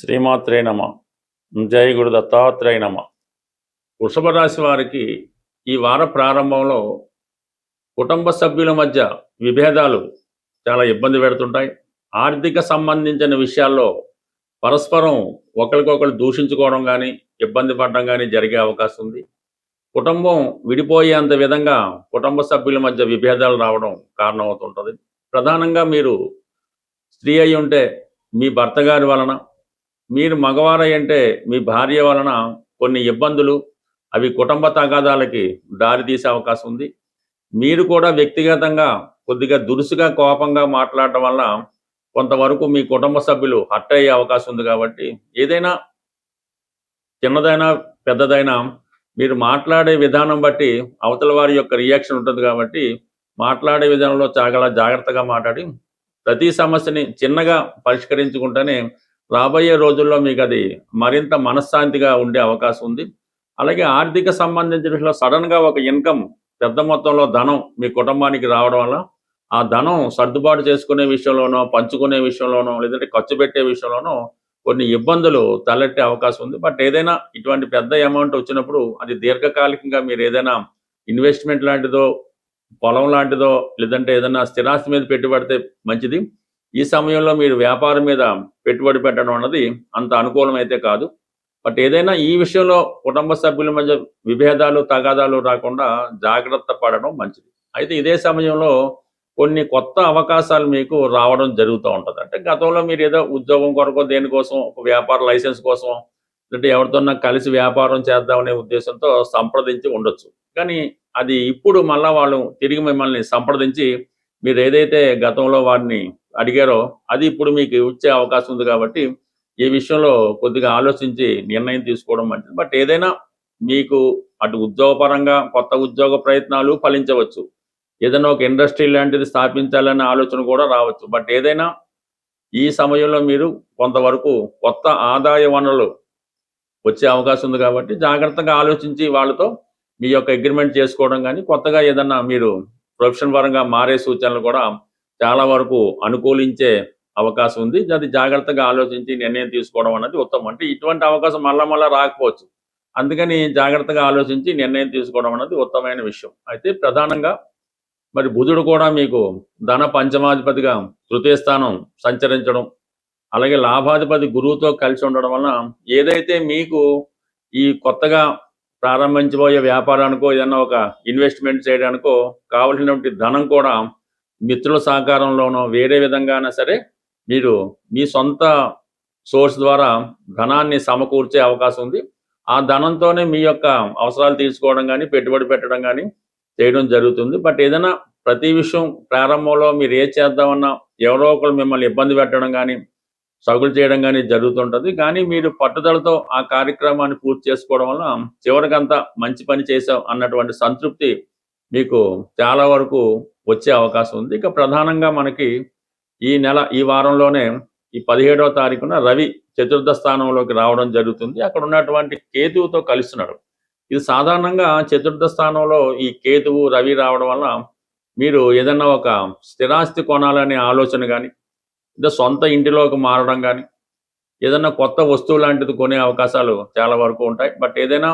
శ్రీమాత్రే నమ. జై గురు దత్తాత్రేయ నమ. వృషభ రాశి వారికి ఈ వార ప్రారంభంలో కుటుంబ సభ్యుల మధ్య విభేదాలు చాలా ఇబ్బంది పెడుతుంటాయి. ఆర్థిక సంబంధించిన విషయాల్లో పరస్పరం ఒకరికొకరు దూషించుకోవడం కానీ ఇబ్బంది పడడం కానీ జరిగే అవకాశం ఉంది. కుటుంబం విడిపోయేంత విధంగా కుటుంబ సభ్యుల మధ్య విభేదాలు రావడం కారణమవుతుంటుంది. ప్రధానంగా మీరు స్త్రీ అయి ఉంటే మీ భర్త గారి వలన, మీరు మగవారై అంటే మీ భార్య వలన కొన్ని ఇబ్బందులు అవి కుటుంబ తగాదాలకి దారితీసే అవకాశం ఉంది. మీరు కూడా వ్యక్తిగతంగా కొద్దిగా దురుసుగా కోపంగా మాట్లాడటం వల్ల కొంతవరకు మీ కుటుంబ సభ్యులు హర్ట్ అయ్యే అవకాశం ఉంది. కాబట్టి ఏదైనా చిన్నదైనా పెద్దదైనా మీరు మాట్లాడే విధానం బట్టి అవతల వారి యొక్క రియాక్షన్ ఉంటుంది. కాబట్టి మాట్లాడే విధానంలో చాలా జాగ్రత్తగా మాట్లాడి ప్రతి సమస్యని చిన్నగా పరిష్కరించుకుంటేనే రాబోయే రోజుల్లో మీకు అది మరింత మనశ్శాంతిగా ఉండే అవకాశం ఉంది. అలాగే ఆర్థిక సంబంధించిన విషయంలో సడన్గా ఒక ఇన్కమ్ పెద్ద మొత్తంలో ధనం మీ కుటుంబానికి రావడం వల్ల ఆ ధనం సర్దుబాటు చేసుకునే విషయంలోనో, పంచుకునే విషయంలోనో, లేదంటే ఖర్చు పెట్టే విషయంలోనో కొన్ని ఇబ్బందులు తలెట్టే అవకాశం ఉంది. బట్ ఏదైనా ఇటువంటి పెద్ద అమౌంట్ వచ్చినప్పుడు అది దీర్ఘకాలికంగా మీరు ఏదైనా ఇన్వెస్ట్మెంట్ లాంటిదో, పొలం లాంటిదో, లేదంటే ఏదైనా స్థిరాస్తి మీద పెట్టుబడితే మంచిది. ఈ సమయంలో మీరు వ్యాపారం మీద పెట్టుబడి పెట్టడం అన్నది అంత అనుకూలమైతే కాదు. బట్ ఏదైనా ఈ విషయంలో కుటుంబ సభ్యుల మధ్య విభేదాలు తగాదాలు రాకుండా జాగ్రత్త పడడం మంచిది. అయితే ఇదే సమయంలో కొన్ని కొత్త అవకాశాలు మీకు రావడం జరుగుతూ ఉంటుంది. అంటే గతంలో మీరు ఏదో ఉద్యోగం కొరకు దేనికోసం ఒక వ్యాపార లైసెన్స్ కోసం అంటే ఎవరితోన్నా కలిసి వ్యాపారం చేద్దామనే ఉద్దేశంతో సంప్రదించి ఉండొచ్చు. కానీ అది ఇప్పుడు మళ్ళా వాళ్ళు తిరిగి మిమ్మల్ని సంప్రదించి మీరు ఏదైతే గతంలో వారిని అడిగారో అది ఇప్పుడు మీకు వచ్చే అవకాశం ఉంది. కాబట్టి ఈ విషయంలో కొద్దిగా ఆలోచించి నిర్ణయం తీసుకోవడం మంచిది. బట్ ఏదైనా మీకు అటు ఉద్యోగపరంగా కొత్త ఉద్యోగ ప్రయత్నాలు ఫలించవచ్చు. ఏదైనా ఒక ఇండస్ట్రీ లాంటిది స్థాపించాలనే ఆలోచన కూడా రావచ్చు. బట్ ఏదైనా ఈ సమయంలో మీరు కొంతవరకు కొత్త ఆదాయ వనరులు వచ్చే అవకాశం ఉంది. కాబట్టి జాగ్రత్తగా ఆలోచించి వాళ్ళతో మీ యొక్క అగ్రిమెంట్ చేసుకోవడం కానీ కొత్తగా ఏదన్నా మీరు ప్రొఫెషన్ పరంగా మారే సూచనలు కూడా చాలా వరకు అనుకూలించే అవకాశం ఉంది. అది జాగ్రత్తగా ఆలోచించి నిర్ణయం తీసుకోవడం అనేది ఉత్తమం. అంటే ఇటువంటి అవకాశం మళ్ళా రాకపోవచ్చు. అందుకని జాగ్రత్తగా ఆలోచించి నిర్ణయం తీసుకోవడం అనేది ఉత్తమమైన విషయం. అయితే ప్రధానంగా మరి బుధుడు కూడా మీకు ధన పంచమాధిపతిగా తృతీయ స్థానం సంచరించడం, అలాగే లాభాధిపతి గురువుతో కలిసి ఉండడం వలన ఏదైతే మీకు ఈ కొత్తగా ప్రారంభించబోయే వ్యాపారానికో ఏదైనా ఒక ఇన్వెస్ట్మెంట్ చేయడానికో కావలసినటువంటి ధనం కూడా మిత్రుల సహకారంలోనో వేరే విధంగానే సరే మీరు మీ సొంత సోర్స్ ద్వారా ధనాన్ని సమకూర్చే అవకాశం ఉంది. ఆ ధనంతోనే మీ యొక్క అవసరాలు తీర్చుకోవడం కానీ పెట్టుబడి పెట్టడం కానీ చేయడం జరుగుతుంది. బట్ ఏదైనా ప్రతి విషయం ప్రారంభంలో మీరు ఏ చేద్దామన్నా ఎవరో ఒకరు మిమ్మల్ని ఇబ్బంది పెట్టడం కానీ సగులు చేయడం కానీ జరుగుతుంటుంది. కానీ మీరు పట్టుదలతో ఆ కార్యక్రమాన్ని పూర్తి చేసుకోవడం వల్ల చివరికంతా మంచి పని చేసాం అన్నటువంటి సంతృప్తి మీకు చాలా వరకు వచ్చే అవకాశం ఉంది. ఇక ప్రధానంగా మనకి ఈ వారంలోనే ఈ 17వ తారీఖున రవి చతుర్థ స్థానంలోకి రావడం జరుగుతుంది. అక్కడ ఉన్నటువంటి కేతువుతో కలుస్తున్నాడు. ఇది సాధారణంగా చతుర్థ స్థానంలో ఈ కేతువు రవి రావడం వల్ల మీరు ఏదన్నా ఒక స్థిరాస్తి కొనాలనే ఆలోచన కానీ, లేదా సొంత ఇంటిలోకి మారడం కానీ, ఏదన్నా కొత్త వస్తువు లాంటిది కొనే అవకాశాలు చాలా వరకు ఉంటాయి. బట్ ఏదైనా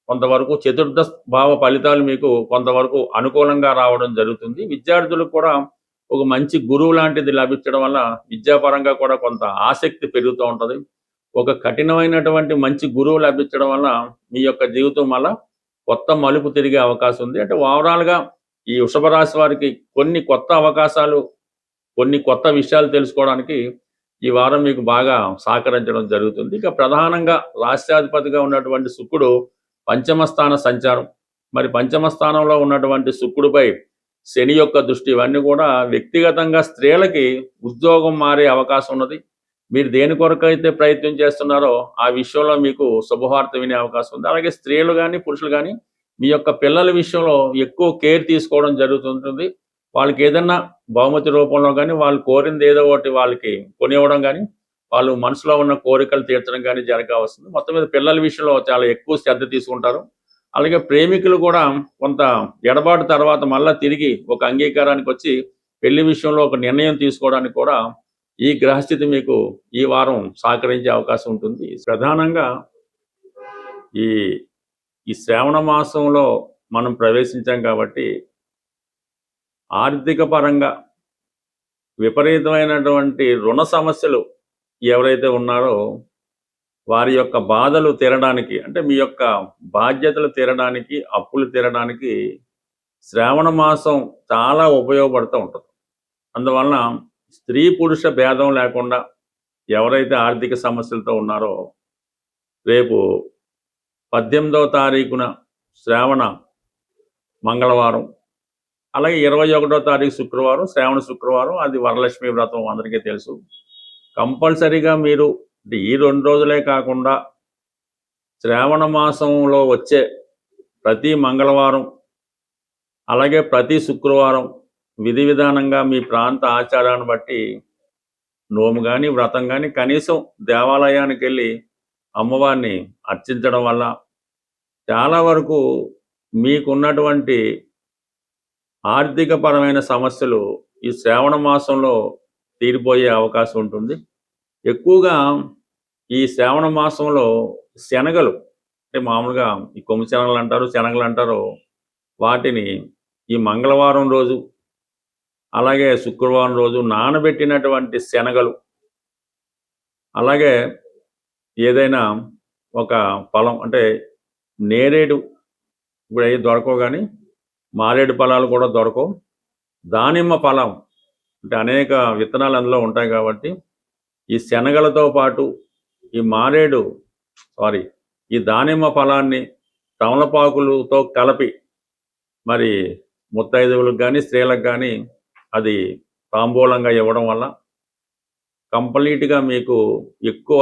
కొంతవరకు చతుర్థ భావ ఫలితాలు మీకు కొంతవరకు అనుకూలంగా రావడం జరుగుతుంది. విద్యార్థులకు కూడా ఒక మంచి గురువు లాంటిది లభించడం వల్ల విద్యాపరంగా కూడా కొంత ఆసక్తి పెరుగుతూ ఉంటుంది. ఒక కఠినమైనటువంటి మంచి గురువు లభించడం వల్ల మీ యొక్క జీవితం వల్ల కొత్త మలుపు తిరిగే అవకాశం ఉంది. అంటే ఓవరాల్గా ఈ వృషభ రాశి వారికి కొన్ని కొత్త అవకాశాలు, కొన్ని కొత్త విషయాలు తెలుసుకోవడానికి ఈ వారం మీకు బాగా సహకరించడం జరుగుతుంది. ఇక ప్రధానంగా రాష్ట్రాధిపతిగా ఉన్నటువంటి శుక్రుడు పంచమ స్థాన సంచారం, మరి పంచమ స్థానంలో ఉన్నటువంటి శుక్రుడిపై శని యొక్క దృష్టి, ఇవన్నీ కూడా వ్యక్తిగతంగా స్త్రీలకి ఉద్యోగం మారే అవకాశం ఉన్నది. మీరు దేని కొరకైతే ప్రయత్నం చేస్తున్నారో ఆ విషయంలో మీకు శుభవార్త వినే అవకాశం ఉంది. అలాగే స్త్రీలు కానీ పురుషులు కానీ మీ యొక్క పిల్లల విషయంలో ఎక్కువ కేర్ తీసుకోవడం జరుగుతుంటుంది. వాళ్ళకి ఏదన్నా బహుమతి రూపంలో కానీ వాళ్ళు కోరింది ఏదో ఒకటి వాళ్ళకి కొనివ్వడం కానీ, వాళ్ళు మనసులో ఉన్న కోరికలు తీర్చడం కానీ జరగవస్తుంది. మొత్తం మీద పిల్లల విషయంలో చాలా ఎక్కువ శ్రద్ధ తీసుకుంటారు. అలాగే ప్రేమికులు కూడా కొంత ఎడబాటు తర్వాత మళ్ళీ తిరిగి ఒక అంగీకారానికి వచ్చి పెళ్లి విషయంలో ఒక నిర్ణయం తీసుకోవడానికి కూడా ఈ గ్రహస్థితి మీకు ఈ వారం సహకరించే అవకాశం ఉంటుంది. ప్రధానంగా ఈ ఈ శ్రావణ మాసంలో మనం ప్రవేశించాం కాబట్టి ఆర్థిక పరంగా విపరీతమైనటువంటి రుణ సమస్యలు ఎవరైతే ఉన్నారో వారి యొక్క బాధలు తీరడానికి, అంటే మీ యొక్క బాధ్యతలు తీరడానికి, అప్పులు తీరడానికి శ్రావణ మాసం చాలా ఉపయోగపడుతూ ఉంటుంది. అందువలన స్త్రీ పురుష భేదం లేకుండా ఎవరైతే ఆర్థిక సమస్యలతో ఉన్నారో రేపు 18వ తారీఖున శ్రావణ మంగళవారం, అలాగే 21వ తారీఖు శుక్రవారం, శ్రావణ శుక్రవారం, అది వరలక్ష్మి వ్రతం అందరికీ తెలుసు. కంపల్సరీగా మీరు ఈ 2 రోజులే కాకుండా శ్రావణ మాసంలో వచ్చే ప్రతి మంగళవారం అలాగే ప్రతి శుక్రవారం విధి విధానంగా మీ ప్రాంత ఆచారాన్ని బట్టి నోము కానీ వ్రతం కానీ కనీసం దేవాలయానికి వెళ్ళి అమ్మవారిని అర్చించడం వల్ల చాలా వరకు మీకున్నటువంటి ఆర్థికపరమైన సమస్యలు ఈ శ్రావణ మాసంలో తీరిపోయే అవకాశం ఉంటుంది. ఎక్కువగా ఈ శ్రావణ మాసంలో శనగలు, అంటే మామూలుగా ఈ కొమ్ము శనగలు అంటారు, శనగలు అంటారు, వాటిని ఈ మంగళవారం రోజు అలాగే శుక్రవారం రోజు నానబెట్టినటువంటి శనగలు, అలాగే ఏదైనా ఒక ఫలం, అంటే నేరేడు ఇప్పుడు అవి దొరకవు, కానీ మారేడు ఫలాలు కూడా దొరకవు, దానిమ్మ ఫలం, అంటే అనేక విత్తనాలు అందులో ఉంటాయి కాబట్టి ఈ శనగలతో పాటు ఈ దానిమ్మ ఫలాన్ని తమలపాకులతో కలిపి మరి ముత్తైదువులకు కానీ స్త్రీలకు కానీ అది తాంబూలంగా ఇవ్వడం వల్ల కంప్లీట్గా మీకు ఎక్కువ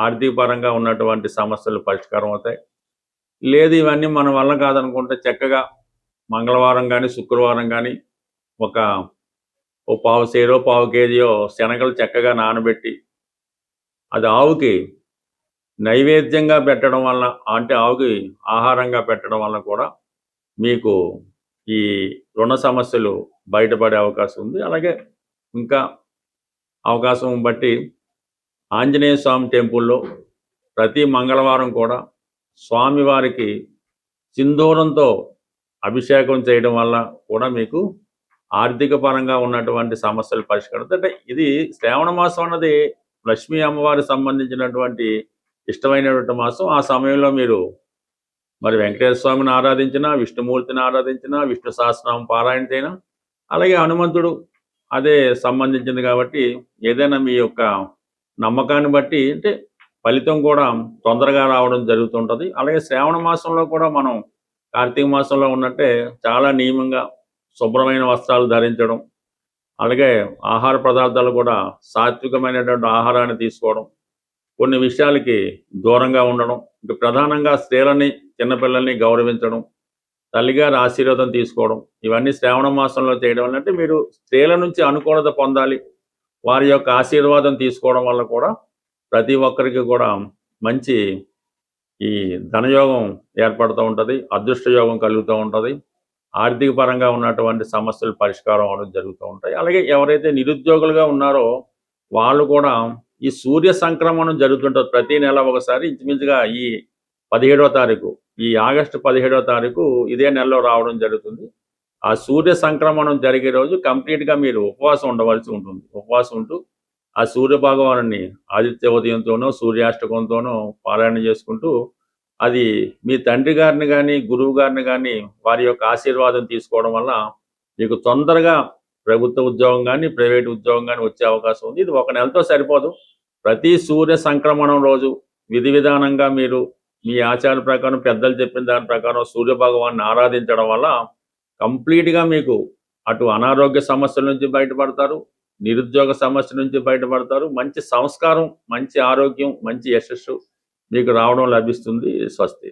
ఆర్థిక పరంగా ఉన్నటువంటి సమస్యలు పరిష్కారం అవుతాయి. లేదు ఇవన్నీ మన వల్ల కాదనుకుంటే చక్కగా మంగళవారం కానీ శుక్రవారం కానీ ఓ పావు సేరో పావు కేజీయో శనగలు చక్కగా నానబెట్టి అది ఆవుకి నైవేద్యంగా పెట్టడం వల్ల, అంటే ఆవుకి ఆహారంగా పెట్టడం వల్ల కూడా మీకు ఈ రుణ సమస్యలు బయటపడే అవకాశం ఉంది. అలాగే ఇంకా అవకాశం బట్టి ఆంజనేయ స్వామి టెంపుల్లో ప్రతి మంగళవారం కూడా స్వామివారికి సింధూరంతో అభిషేకం చేయడం వల్ల కూడా మీకు ఆర్థిక పరంగా ఉన్నటువంటి సమస్యలు పరిష్కారం. అంటే ఇది శ్రావణ మాసం అన్నది లక్ష్మీ అమ్మవారికి సంబంధించినటువంటి ఇష్టమైనటువంటి మాసం. ఆ సమయంలో మీరు మరి వెంకటేశ్వర స్వామిని ఆరాధించినా, విష్ణుమూర్తిని ఆరాధించినా, విష్ణు సహస్రనామం పారాయణ చేయనా, అలాగే హనుమంతుడు అదే సంబంధించింది కాబట్టి ఏదైనా మీ యొక్క నమ్మకాన్ని బట్టి అంటే ఫలితం కూడా తొందరగా రావడం జరుగుతుంటుంది. అలాగే శ్రావణ మాసంలో కూడా మనం కార్తీక మాసంలో ఉన్నట్టే చాలా నియమంగా శుభ్రమైన వస్త్రాలు ధరించడం, అలాగే ఆహార పదార్థాలు కూడా సాత్వికమైనటువంటి ఆహారాన్ని తీసుకోవడం, కొన్ని విషయాలకి దూరంగా ఉండడం, ఇంకా ప్రధానంగా స్త్రీలని చిన్నపిల్లల్ని గౌరవించడం, తల్లిగారి ఆశీర్వాదం తీసుకోవడం, ఇవన్నీ శ్రావణ మాసంలో చేయడం వల్ల అంటే మీరు స్త్రీల నుంచి అనుకూలత పొందాలి, వారి యొక్క ఆశీర్వాదం తీసుకోవడం వల్ల కూడా ప్రతి ఒక్కరికి కూడా మంచి ఈ ధనయోగం ఏర్పడుతూ ఉంటుంది, అదృష్ట యోగం కలుగుతూ ఉంటుంది, ఆర్థిక పరంగా ఉన్నటువంటి సమస్యలు పరిష్కారం అవడం జరుగుతూ ఉంటాయి. అలాగే ఎవరైతే నిరుద్యోగులుగా ఉన్నారో వాళ్ళు కూడా ఈ సూర్య సంక్రమణం జరుగుతుంటుంది ప్రతి నెల ఒకసారి. ఇంచుమించుగా ఈ 17వ తారీఖు, ఈ ఆగస్టు 17వ తారీఖు ఇదే నెలలో రావడం జరుగుతుంది. ఆ సూర్య సంక్రమణం జరిగే రోజు కంప్లీట్గా మీరు ఉపవాసం ఉండవలసి ఉంటుంది. ఉపవాసం ఉంటూ ఆ సూర్య భగవాను ఆదిత్య ఉదయంతోనో సూర్యాష్టకంతోనో పారాయణ చేసుకుంటూ అది మీ తండ్రి గారిని కానీ గురువు గారిని కానీ వారి యొక్క ఆశీర్వాదం తీసుకోవడం వల్ల మీకు తొందరగా ప్రభుత్వ ఉద్యోగం కానీ ప్రైవేట్ ఉద్యోగం కానీ వచ్చే అవకాశం ఉంది. ఇది ఒక నెలతో సరిపోదు. ప్రతి సూర్య సంక్రమణం రోజు విధి విధానంగా మీరు మీ ఆచార ప్రకారం పెద్దలు చెప్పిన దాని ప్రకారం సూర్య భగవాన్ని ఆరాధించడం వల్ల కంప్లీట్గా మీకు అటు అనారోగ్య సమస్యల నుంచి బయటపడతారు, నిరుద్యోగ సమస్య నుంచి బయటపడతారు, మంచి సంస్కారం, మంచి ఆరోగ్యం, మంచి యశస్సు మీకు రావడం లభిస్తుంది. స్వస్తి.